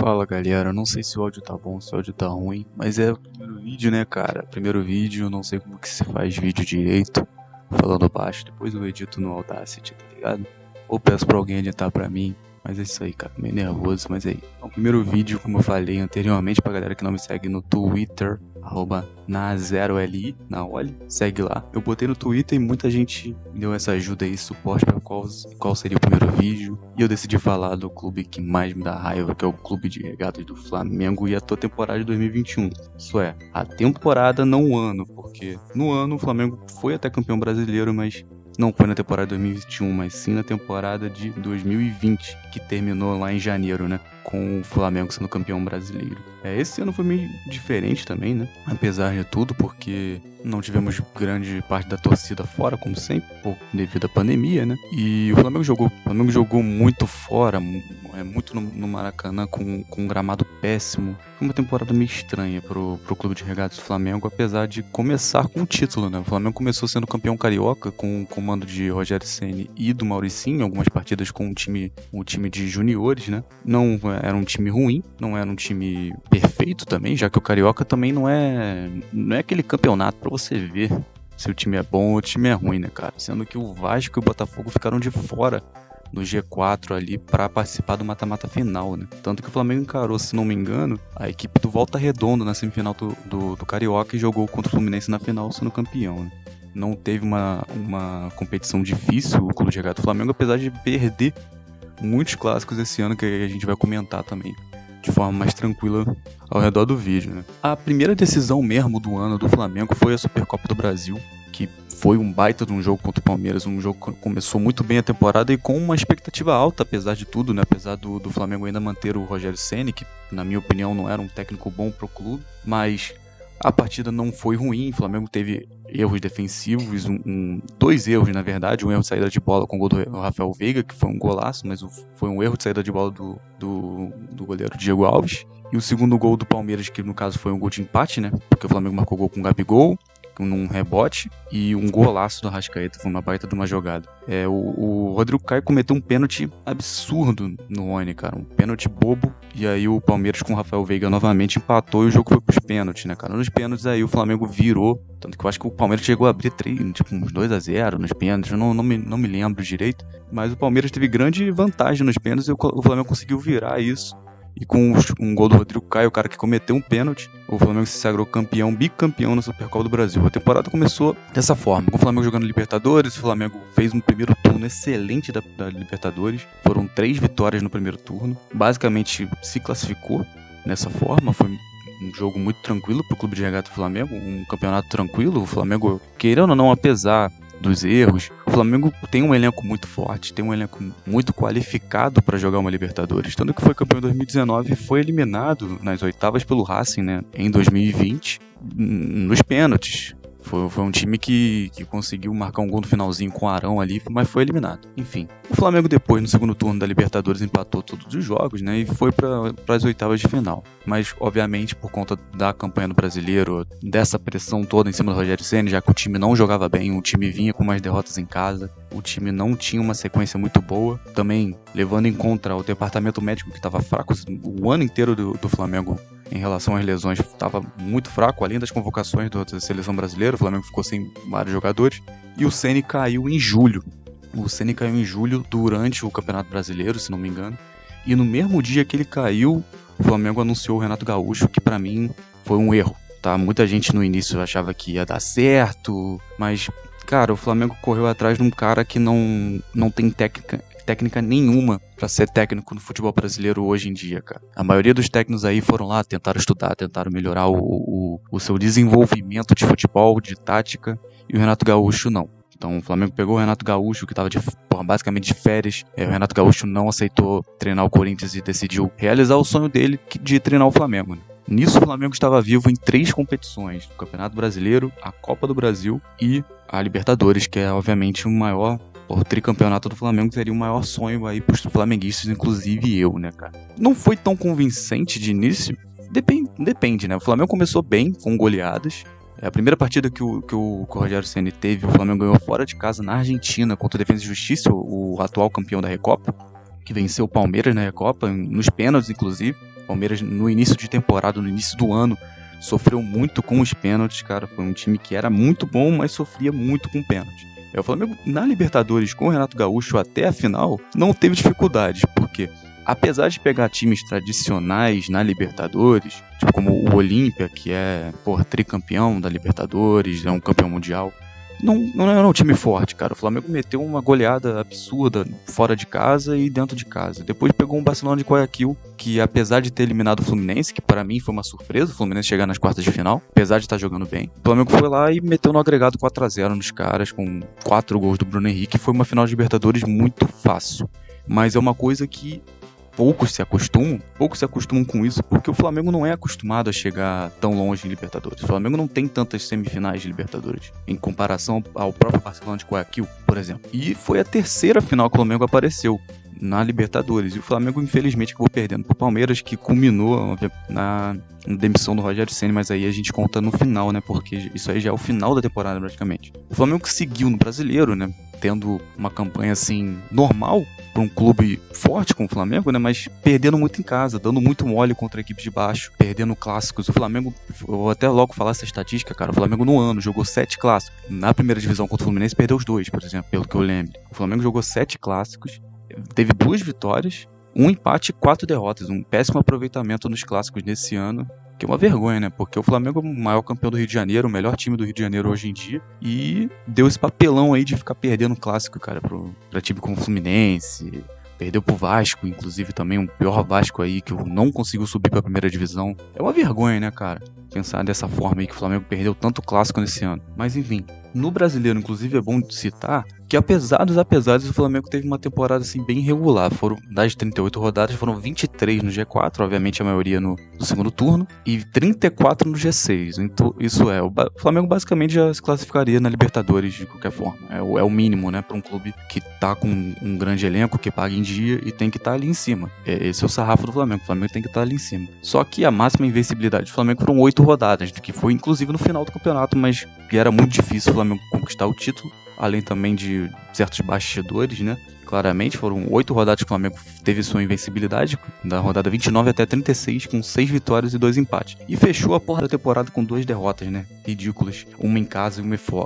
Fala galera, não sei se o áudio tá bom, se o áudio tá ruim, mas é o primeiro vídeo, né, cara? Primeiro vídeo, não sei como que se faz vídeo direito, falando baixo, depois eu edito no Audacity, tá ligado? Ou peço pra alguém editar pra mim, mas é isso aí, cara, meio nervoso, mas é aí. É o primeiro vídeo, como eu falei anteriormente, pra galera que não me segue no Twitter, @na0li, na Oli, segue lá. Eu botei no Twitter e muita gente me deu essa ajuda aí, suporte pra qual seria o primeiro vídeo. E eu decidi falar do clube que mais me dá raiva, que é o Clube de Regatas do Flamengo e a tua temporada de 2021. Isso é, a temporada, não o ano, porque no ano o Flamengo foi até campeão brasileiro, mas não foi na temporada de 2021, mas sim na temporada de 2020, que terminou lá em janeiro, né? Com o Flamengo sendo campeão brasileiro. Esse ano foi meio diferente também, né? Apesar de tudo, porque não tivemos grande parte da torcida fora, como sempre, devido à pandemia, né? E o Flamengo jogou muito fora, muito no Maracanã, com um gramado péssimo. Foi uma temporada meio estranha pro Clube de Regatas do Flamengo, apesar de começar com o título, né? O Flamengo começou sendo campeão carioca, com o comando de Rogério Ceni e do Mauricinho, algumas partidas com um time de juniores, né? Não era um time ruim, não era um time perfeito também, já que o carioca também não é aquele campeonato pra você ver se o time é bom ou o time é ruim, né, cara? Sendo que o Vasco e o Botafogo ficaram de fora no G4 ali para participar do mata-mata final, né? Tanto que o Flamengo encarou, se não me engano, a equipe do Volta Redonda na semifinal do Carioca e jogou contra o Fluminense na final, sendo campeão, né? Não teve uma competição difícil o Clube de Regatas do Flamengo, apesar de perder muitos clássicos esse ano que a gente vai comentar também de forma mais tranquila ao redor do vídeo, né? A primeira decisão mesmo do ano do Flamengo foi a Supercopa do Brasil, que foi um baita de um jogo contra o Palmeiras, um jogo que começou muito bem a temporada e com uma expectativa alta, apesar de tudo, né? Apesar do Flamengo ainda manter o Rogério Ceni, que na minha opinião não era um técnico bom pro clube, mas a partida não foi ruim, o Flamengo teve erros defensivos, dois erros na verdade, um erro de saída de bola com o gol do Rafael Veiga, que foi um golaço, mas foi um erro de saída de bola do goleiro Diego Alves, e o segundo gol do Palmeiras, que no caso foi um gol de empate, né, porque o Flamengo marcou gol com o Gabigol, num rebote, e um golaço do Arrascaeta, foi uma baita de uma jogada. O Rodrigo Caio cometeu um pênalti absurdo no Rony, cara, um pênalti bobo, e aí o Palmeiras com o Rafael Veiga novamente empatou e o jogo foi pros pênaltis, né, cara. Nos pênaltis aí o Flamengo virou, tanto que eu acho que o Palmeiras chegou a abrir uns 2-0 nos pênaltis, eu não me lembro direito, mas o Palmeiras teve grande vantagem nos pênaltis e o Flamengo conseguiu virar isso. E com um gol do Rodrigo Caio, o cara que cometeu um pênalti, o Flamengo se sagrou bicampeão na Supercopa do Brasil. A temporada começou dessa forma, com o Flamengo jogando Libertadores, o Flamengo fez um primeiro turno excelente da Libertadores, foram 3 vitórias no primeiro turno, basicamente se classificou nessa forma, foi um jogo muito tranquilo pro Clube de Regatas do Flamengo, um campeonato tranquilo, o Flamengo, querendo ou não, apesar dos erros, o Flamengo tem um elenco muito forte, tem um elenco muito qualificado para jogar uma Libertadores, tanto que foi campeão em 2019 e foi eliminado nas oitavas pelo Racing, né, em 2020, nos pênaltis. Foi um time que conseguiu marcar um gol no finalzinho com o Arão ali, mas foi eliminado. Enfim, o Flamengo depois, no segundo turno da Libertadores, empatou todos os jogos, né, e foi para as oitavas de final. Mas, obviamente, por conta da campanha do Brasileiro, dessa pressão toda em cima do Rogério Ceni, já que o time não jogava bem, o time vinha com mais derrotas em casa, o time não tinha uma sequência muito boa. Também, levando em conta o departamento médico que estava fraco o ano inteiro do Flamengo em relação às lesões, estava muito fraco, além das convocações da seleção brasileira, o Flamengo ficou sem vários jogadores, e o Ceni caiu em julho. O Ceni caiu em julho durante o Campeonato Brasileiro, se não me engano, e no mesmo dia que ele caiu, o Flamengo anunciou o Renato Gaúcho, que pra mim foi um erro, tá? Muita gente no início achava que ia dar certo, mas, cara, o Flamengo correu atrás de um cara que não tem técnica nenhuma pra ser técnico no futebol brasileiro hoje em dia, cara. A maioria dos técnicos aí foram lá, tentaram estudar, tentaram melhorar o seu desenvolvimento de futebol, de tática, e o Renato Gaúcho não. Então o Flamengo pegou o Renato Gaúcho, que estava basicamente de férias. O Renato Gaúcho não aceitou treinar o Corinthians e decidiu realizar o sonho dele de treinar o Flamengo, né? Nisso o Flamengo estava vivo em 3 competições: o Campeonato Brasileiro, a Copa do Brasil e a Libertadores, que é obviamente o tricampeonato do Flamengo seria o maior sonho aí pros flamenguistas, inclusive eu, né, cara? Não foi tão convincente de início, depende, né? O Flamengo começou bem, com goleadas. A primeira partida que o Rogério Ceni teve, o Flamengo ganhou fora de casa na Argentina contra o Defensa e Justiça, o atual campeão da Recopa. que venceu o Palmeiras na Recopa, nos pênaltis inclusive. O Palmeiras no início de temporada, no início do ano, sofreu muito com os pênaltis, cara. Foi um time que era muito bom, mas sofria muito com pênaltis. O Flamengo na Libertadores com o Renato Gaúcho até a final não teve dificuldades, porque apesar de pegar times tradicionais na Libertadores, tipo como o Olímpia, que é tricampeão da Libertadores, é um campeão mundial, não era um time forte, cara. O Flamengo meteu uma goleada absurda fora de casa e dentro de casa. Depois pegou um Barcelona de Guayaquil, que apesar de ter eliminado o Fluminense, que para mim foi uma surpresa, o Fluminense chegar nas quartas de final, apesar de estar jogando bem, o Flamengo foi lá e meteu no agregado 4-0 nos caras, com 4 gols do Bruno Henrique. Foi uma final de Libertadores muito fácil. Mas é uma coisa que poucos se acostumam com isso, porque o Flamengo não é acostumado a chegar tão longe em Libertadores. O Flamengo não tem tantas semifinais de Libertadores, em comparação ao próprio Barcelona de Guayaquil, por exemplo. E foi a terceira final que o Flamengo apareceu na Libertadores, e o Flamengo infelizmente acabou perdendo pro Palmeiras, que culminou na demissão do Rogério Ceni, mas aí a gente conta no final, né, porque isso aí já é o final da temporada praticamente. O Flamengo seguiu no Brasileiro, né, tendo uma campanha assim normal para um clube forte como o Flamengo, né, mas perdendo muito em casa, dando muito mole contra a equipe de baixo, perdendo clássicos. O Flamengo, eu vou até logo falar essa estatística, cara, o Flamengo no ano jogou 7 clássicos. Na primeira divisão contra o Fluminense perdeu os 2, por exemplo, pelo que eu lembro. O Flamengo jogou 7 clássicos, teve 2 vitórias, 1 empate e 4 derrotas, um péssimo aproveitamento nos clássicos nesse ano, que é uma vergonha, né? Porque o Flamengo é o maior campeão do Rio de Janeiro, o melhor time do Rio de Janeiro hoje em dia, e deu esse papelão aí de ficar perdendo clássico, cara, pra time como o Fluminense. Perdeu pro Vasco, inclusive também, um pior Vasco aí, que não conseguiu subir pra primeira divisão. É uma vergonha, né, cara? Pensar dessa forma aí que o Flamengo perdeu tanto clássico nesse ano. Mas enfim, no Brasileiro, inclusive, é bom citar que apesar dos apesares, o Flamengo teve uma temporada assim bem regular. Das 38 rodadas, foram 23 no G4, obviamente a maioria no segundo turno, e 34 no G6. Então, isso o Flamengo basicamente já se classificaria na Libertadores de qualquer forma. É o mínimo, né, para um clube que tá com um grande elenco, que paga em dia e tem que estar ali em cima. Esse é o sarrafo do Flamengo. O Flamengo tem que estar ali em cima. Só que a máxima invencibilidade do Flamengo foram 8 rodadas, que foi inclusive no final do campeonato, mas que era muito difícil o Flamengo conquistar o título, além também de certos bastidores, né? Claramente, foram 8 rodadas que o Flamengo teve sua invencibilidade, da rodada 29 até 36, com 6 vitórias e 2 empates. E fechou a porra da temporada com 2 derrotas, né? Ridículas. Uma em casa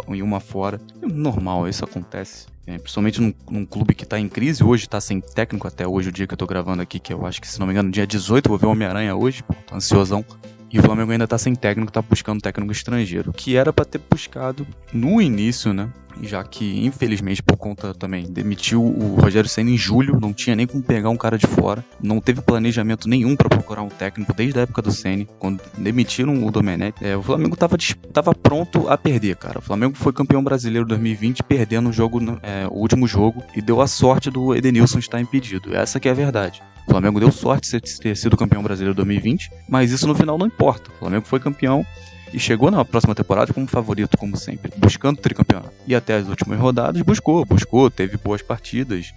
e uma fora. Normal, isso acontece. Principalmente num clube que tá em crise, hoje tá sem técnico, até hoje, o dia que eu tô gravando aqui, que eu acho que, se não me engano, dia 18, vou ver o Homem-Aranha hoje, tô ansiosão. E o Flamengo ainda tá sem técnico, tá buscando técnico estrangeiro, que era pra ter buscado no início, né? Já que, infelizmente, por conta também, demitiu o Rogério Ceni em julho, não tinha nem como pegar um cara de fora, não teve planejamento nenhum pra procurar um técnico desde a época do Ceni, quando demitiram o Domenech. O Flamengo tava pronto a perder, cara. O Flamengo foi campeão brasileiro 2020, perdendo o último jogo, e deu a sorte do Edenilson estar impedido. Essa que é a verdade. O Flamengo deu sorte de ter sido campeão brasileiro 2020, mas isso no final não importa. O Flamengo foi campeão e chegou na próxima temporada como favorito, como sempre, buscando o tricampeonato. E até as últimas rodadas buscou, teve boas partidas,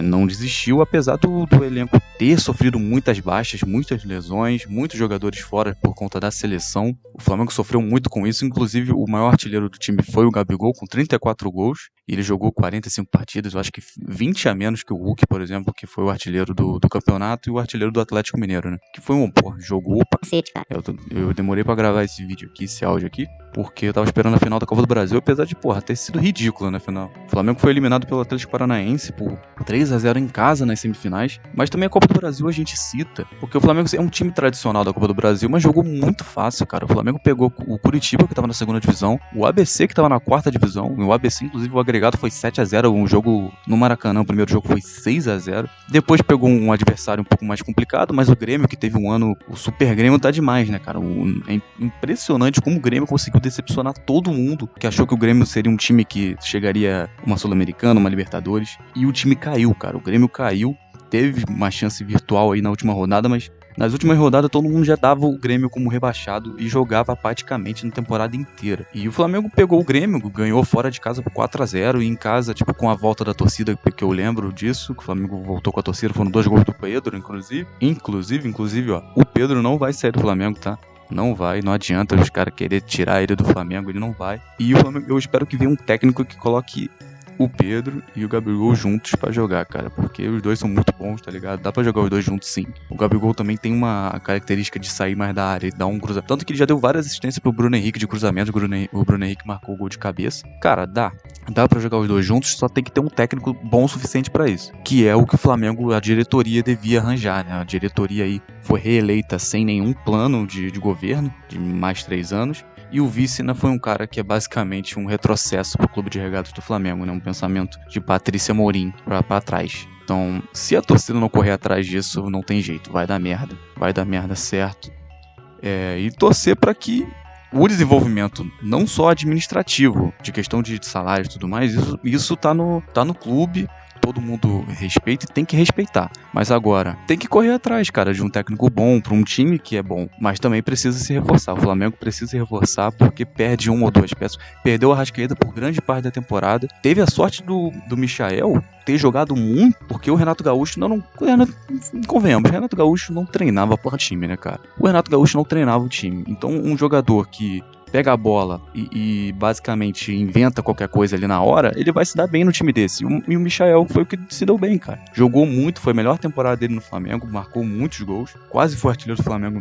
não desistiu, apesar do elenco ter sofrido muitas baixas, muitas lesões, muitos jogadores fora por conta da seleção. O Flamengo sofreu muito com isso, inclusive o maior artilheiro do time foi o Gabigol, com 34 gols. Ele jogou 45 partidas, eu acho que 20 a menos que o Hulk, por exemplo, que foi o artilheiro do campeonato, e o artilheiro do Atlético Mineiro, né? Que foi jogou pra cacete, cara. Eu demorei pra gravar esse vídeo aqui, esse áudio aqui, porque eu tava esperando a final da Copa do Brasil, apesar de, ter sido ridículo na final. O Flamengo foi eliminado pelo Atlético Paranaense por 3-0 em casa nas semifinais, mas também a Copa do Brasil a gente cita, porque o Flamengo é um time tradicional da Copa do Brasil, mas jogou muito fácil, cara. O Flamengo pegou o Curitiba, que tava na segunda divisão, o ABC, que tava na quarta divisão, e o ABC, inclusive, o agregado foi 7-0, um jogo no Maracanã, o primeiro jogo foi 6-0. Depois pegou um adversário um pouco mais complicado, mas o Grêmio, que teve um ano, o Super Grêmio tá demais, né, cara? É impressionante como o Grêmio conseguiu decepcionar todo mundo, que achou que o Grêmio seria um time que chegaria uma Sul-Americana, uma Libertadores, e o time caiu, cara. O Grêmio caiu, teve uma chance virtual aí na última rodada, mas nas últimas rodadas todo mundo já dava o Grêmio como rebaixado e jogava praticamente na temporada inteira. E o Flamengo pegou o Grêmio, ganhou fora de casa por 4-0, e em casa, com a volta da torcida, porque eu lembro disso, que o Flamengo voltou com a torcida, foram 2 gols do Pedro, inclusive, ó, o Pedro não vai sair do Flamengo, tá? Não vai, não adianta os caras querer tirar ele do Flamengo, ele não vai. E o Flamengo, eu espero que venha um técnico que coloque o Pedro e o Gabigol juntos pra jogar, cara, porque os dois são muito bons, tá ligado? Dá pra jogar os dois juntos, sim. O Gabigol também tem uma característica de sair mais da área e dar um cruzamento. Tanto que ele já deu várias assistências pro Bruno Henrique de cruzamento, o Bruno Henrique marcou o gol de cabeça. Cara, dá pra jogar os dois juntos, só tem que ter um técnico bom o suficiente pra isso. Que é o que o Flamengo, a diretoria devia arranjar, né? A diretoria aí foi reeleita sem nenhum plano de governo, de mais 3 anos. E o Vicena foi um cara que é basicamente um retrocesso pro clube de regatas do Flamengo, né? Um pensamento de Patrícia Morim pra trás. Então, se a torcida não correr atrás disso, não tem jeito, vai dar merda. Vai dar merda certo. E torcer para que o desenvolvimento, não só administrativo, de questão de salário e tudo mais, isso tá no clube. Todo mundo respeita e tem que respeitar. Mas agora, tem que correr atrás, cara, de um técnico bom, para um time que é bom. Mas também precisa se reforçar. O Flamengo precisa se reforçar porque perde uma ou duas peças. Perdeu a Arrascaeta por grande parte da temporada. Teve a sorte do Michael ter jogado muito, porque o Renato Gaúcho convenhamos, o Renato Gaúcho não treinava por time, né, cara? O Renato Gaúcho não treinava o time. Então, um jogador que pega a bola e basicamente inventa qualquer coisa ali na hora, ele vai se dar bem no time desse. E o Michael foi o que se deu bem, cara. Jogou muito, foi a melhor temporada dele no Flamengo, marcou muitos gols, quase foi artilheiro do Flamengo,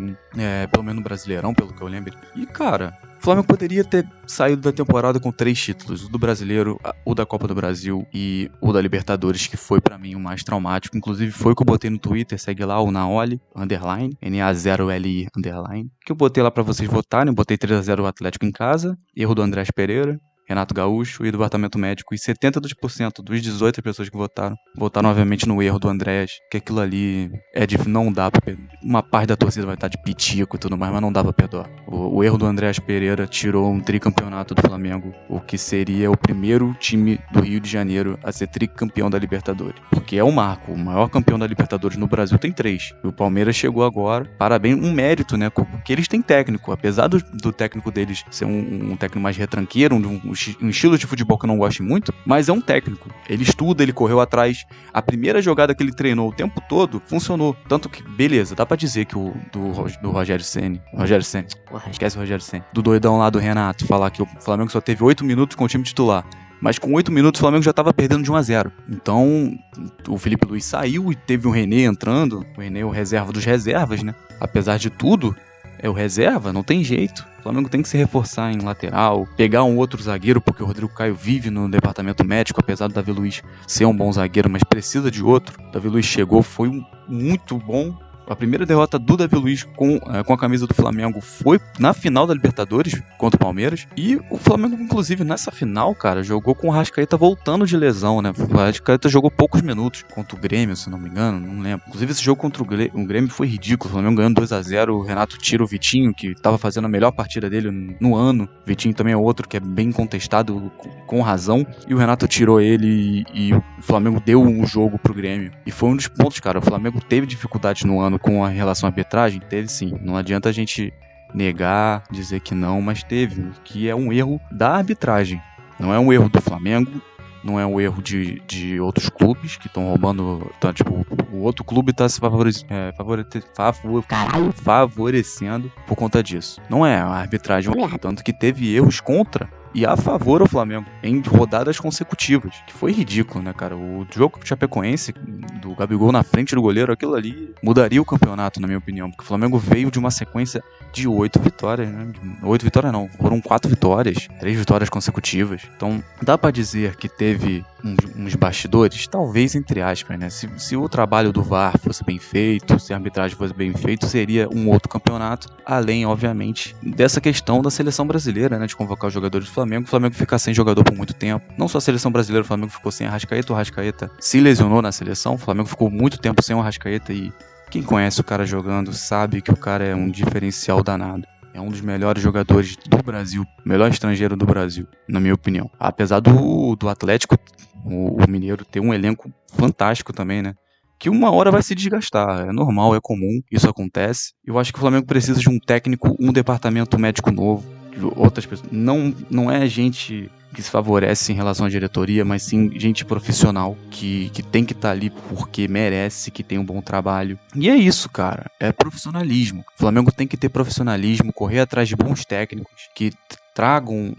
pelo menos no Brasileirão, pelo que eu lembro. E, cara, o Flamengo poderia ter saído da temporada com 3 títulos, o do Brasileiro, o da Copa do Brasil e o da Libertadores, que foi pra mim o mais traumático. Inclusive foi o que eu botei no Twitter, segue lá o Naoli, _, NA0LI, _, que eu botei lá pra vocês votarem. Botei 3-0 o Atlético em casa, erro do Andrés Pereira, Renato Gaúcho e do Departamento Médico, e 72% dos 18 pessoas que votaram obviamente no erro do Andrés, que aquilo ali não dá pra perdoar. Uma parte da torcida vai estar de pitico e tudo mais, mas não dá pra perdoar. O erro do Andrés Pereira tirou um tricampeonato do Flamengo, o que seria o primeiro time do Rio de Janeiro a ser tricampeão da Libertadores, porque é o marco, o maior campeão da Libertadores no Brasil tem 3, e o Palmeiras chegou agora. Parabéns, um mérito, né, porque eles têm técnico, apesar do técnico deles ser um técnico mais retranqueiro, um estilo de futebol que eu não gosto muito, mas é um técnico. Ele estuda, ele correu atrás. A primeira jogada que ele treinou o tempo todo funcionou. Tanto que, beleza, dá pra dizer que do Rogério Ceni, esquece o Rogério Ceni, do doidão lá do Renato, falar que o Flamengo só teve 8 minutos com o time titular. Mas com 8 minutos o Flamengo já estava perdendo de 1-0. Então, o Felipe Luiz saiu e teve o René entrando. O René é o reserva dos reservas, né? Apesar de tudo, é o reserva, não tem jeito. O Flamengo tem que se reforçar em lateral, pegar um outro zagueiro, porque o Rodrigo Caio vive no departamento médico, apesar do Davi Luiz ser um bom zagueiro, mas precisa de outro. O Davi Luiz chegou, foi muito bom. A primeira derrota do Davi Luiz com a camisa do Flamengo foi na final da Libertadores contra o Palmeiras. E o Flamengo, inclusive, nessa final, cara, jogou com o Arrascaeta voltando de lesão, né? O Arrascaeta jogou poucos minutos contra o Grêmio, se não me engano, não lembro. Inclusive, esse jogo contra o Grêmio foi ridículo. O Flamengo ganhando 2-0, o Renato tira o Vitinho, que estava fazendo a melhor partida dele no ano. O Vitinho também é outro que é bem contestado, com razão. E o Renato tirou ele e o Flamengo deu um jogo pro Grêmio. E foi um dos pontos, cara. O Flamengo teve dificuldades no ano com a relação à arbitragem? Teve sim. Não adianta a gente negar, dizer que não, mas teve. Que é um erro da arbitragem. Não é um erro do Flamengo, não é um erro de outros clubes que estão roubando. Tá, tipo, o outro clube está se favorecendo por conta disso. Não é a arbitragem, tanto que teve erros contra e a favor ao Flamengo em rodadas consecutivas, que foi ridículo, né, cara? O jogo com o Chapecoense, do Gabigol na frente do goleiro, aquilo ali mudaria o campeonato, na minha opinião, porque o Flamengo veio de uma sequência de 8 vitórias, né? 8 vitórias não, foram 4 vitórias, 3 vitórias consecutivas. Então, dá pra dizer que teve uns bastidores? Talvez, entre aspas, né? Se o trabalho do VAR fosse bem feito, se a arbitragem fosse bem feita, seria um outro campeonato, além, obviamente, dessa questão da seleção brasileira, né? De convocar os jogadores do Flamengo. O Flamengo ficar sem jogador por muito tempo. Não só a seleção brasileira, o Flamengo ficou sem Arrascaeta. O Arrascaeta se lesionou na seleção. O Flamengo ficou muito tempo sem o Arrascaeta e quem conhece o cara jogando sabe que o cara é um diferencial danado. É um dos melhores jogadores do Brasil, melhor estrangeiro do Brasil, na minha opinião. Apesar do Atlético, o Mineiro, ter um elenco fantástico também, né? Que uma hora vai se desgastar, é normal, é comum, isso acontece. Eu acho que o Flamengo precisa de um técnico, um departamento médico novo, de outras pessoas. Não é gente que se favorece em relação à diretoria, mas sim gente profissional que tem que estar ali porque merece, que tem um bom trabalho. E é isso, cara, é profissionalismo. O Flamengo tem que ter profissionalismo, correr atrás de bons técnicos que tragam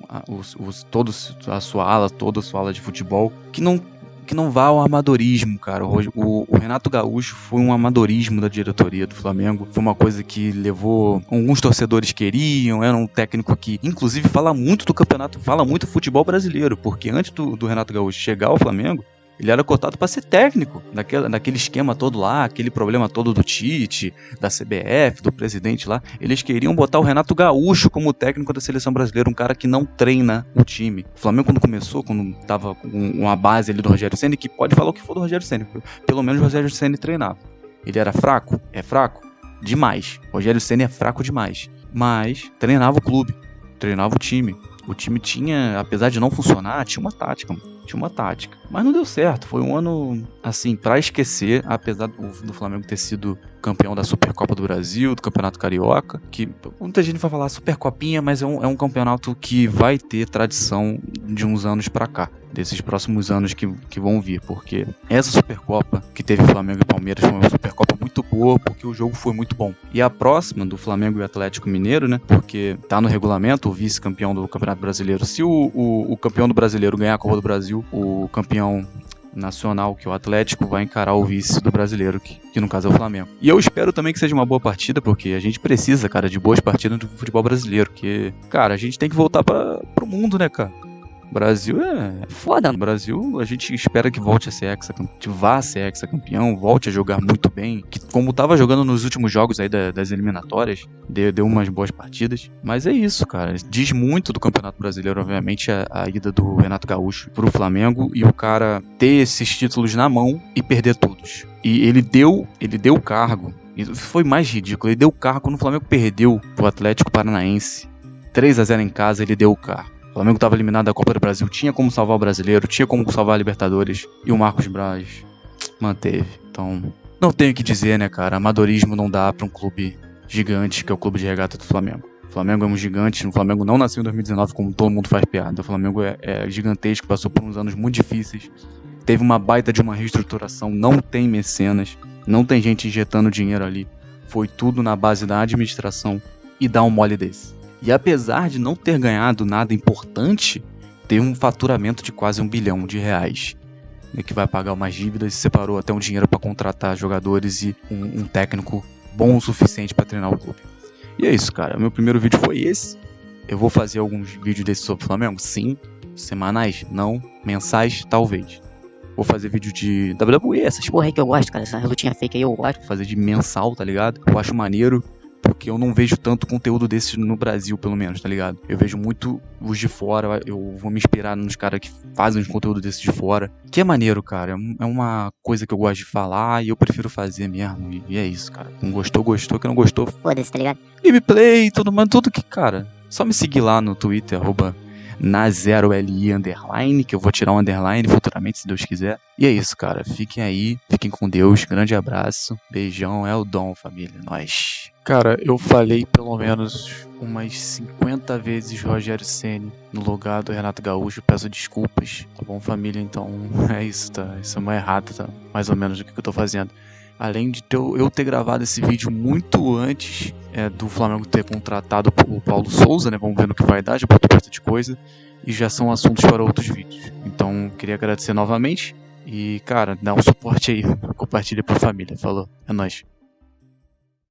toda a sua ala de futebol, que não vá ao amadorismo, cara. O Renato Gaúcho foi um amadorismo da diretoria do Flamengo. Foi uma coisa que levou... Alguns torcedores queriam, era um técnico que, inclusive, fala muito do campeonato, fala muito do futebol brasileiro, porque antes do Renato Gaúcho chegar ao Flamengo, ele era cotado para ser técnico, daquele esquema todo lá, aquele problema todo do Tite, da CBF, do presidente lá. Eles queriam botar o Renato Gaúcho como técnico da seleção brasileira, um cara que não treina o time. O Flamengo, quando começou, quando tava com uma base ali do Rogério Ceni, que pode falar o que for do Rogério Ceni, pelo menos o Rogério Ceni treinava. Ele era fraco? É fraco? Demais. O Rogério Ceni é fraco demais. Mas treinava o clube, treinava o time. O time tinha, apesar de não funcionar, tinha uma tática, mano. Tinha uma tática. Mas não deu certo. Foi um ano, assim, pra esquecer, apesar do Flamengo ter sido campeão da Supercopa do Brasil, do Campeonato Carioca, que muita gente vai falar Supercopinha, mas é um campeonato que vai ter tradição de uns anos pra cá, desses próximos anos que vão vir, porque essa Supercopa que teve Flamengo e Palmeiras foi uma Supercopa muito boa, porque o jogo foi muito bom. E a próxima, do Flamengo e Atlético Mineiro, né, porque tá no regulamento, o vice-campeão do Campeonato Brasileiro, se o campeão do Brasileiro ganhar a Copa do Brasil, o campeão nacional, que é o Atlético, vai encarar o vice do brasileiro, que no caso é o Flamengo. E eu espero também que seja uma boa partida, porque a gente precisa, cara, de boas partidas do futebol brasileiro, porque, cara, a gente tem que voltar pro mundo, né, cara? Brasil é foda. No Brasil, a gente espera que volte a ser vá a ser hexacampeão, volte a jogar muito bem, que como tava jogando nos últimos jogos aí das eliminatórias, deu umas boas partidas. Mas é isso, cara. Diz muito do Campeonato Brasileiro, obviamente, a ida do Renato Gaúcho pro Flamengo e o cara ter esses títulos na mão e perder todos. E ele deu o cargo, e foi mais ridículo, ele deu o cargo quando o Flamengo perdeu pro Atlético Paranaense 3-0 em casa, ele deu o cargo. O Flamengo estava eliminado da Copa do Brasil, tinha como salvar o Brasileiro, tinha como salvar a Libertadores, e o Marcos Braz manteve. Então, não tenho o que dizer, né, cara? Amadorismo não dá para um clube gigante, que é o clube de regata do Flamengo. O Flamengo é um gigante, o Flamengo não nasceu em 2019 como todo mundo faz piada. O Flamengo é gigantesco, passou por uns anos muito difíceis, teve uma baita de uma reestruturação, não tem mecenas, não tem gente injetando dinheiro ali. Foi tudo na base da administração e dá um mole desse. E apesar de não ter ganhado nada importante, teve um faturamento de quase R$1 bilhão, né, que vai pagar umas dívidas e separou até um dinheiro para contratar jogadores e um técnico bom o suficiente para treinar o clube. E é isso, cara. Meu primeiro vídeo foi esse. Eu vou fazer alguns vídeos desses sobre o Flamengo? Sim. Semanais? Não. Mensais? Talvez. Vou fazer vídeo de WWE, essas porra aí que eu gosto, cara. Essa lutinha fake aí eu gosto. Vou fazer de mensal, tá ligado? Eu acho maneiro. Porque eu não vejo tanto conteúdo desse no Brasil, pelo menos, tá ligado? Eu vejo muito os de fora, eu vou me inspirar nos caras que fazem os conteúdos desses de fora. Que é maneiro, cara, é uma coisa que eu gosto de falar e eu prefiro fazer mesmo, e é isso, cara. Não gostou, que não gostou, foda-se, tá ligado? Gameplay, tudo que, cara, só me seguir lá no Twitter, @na0li_, que eu vou tirar um underline futuramente, se Deus quiser. E é isso, cara. Fiquem aí, fiquem com Deus. Grande abraço. Beijão, é o dom, família. Nós. Cara, eu falei pelo menos umas 50 vezes Rogério Ceni no lugar do Renato Gaúcho. Peço desculpas, tá bom, família? Então é isso, tá? Isso é uma errada, tá? Mais ou menos o que eu tô fazendo. Além de eu ter gravado esse vídeo muito antes do Flamengo ter contratado o Paulo Souza, né? Vamos ver no que vai dar, já botou bastante coisa. E já são assuntos para outros vídeos. Então, queria agradecer novamente. E, cara, dá um suporte aí. Compartilha pra família. Falou. É nóis.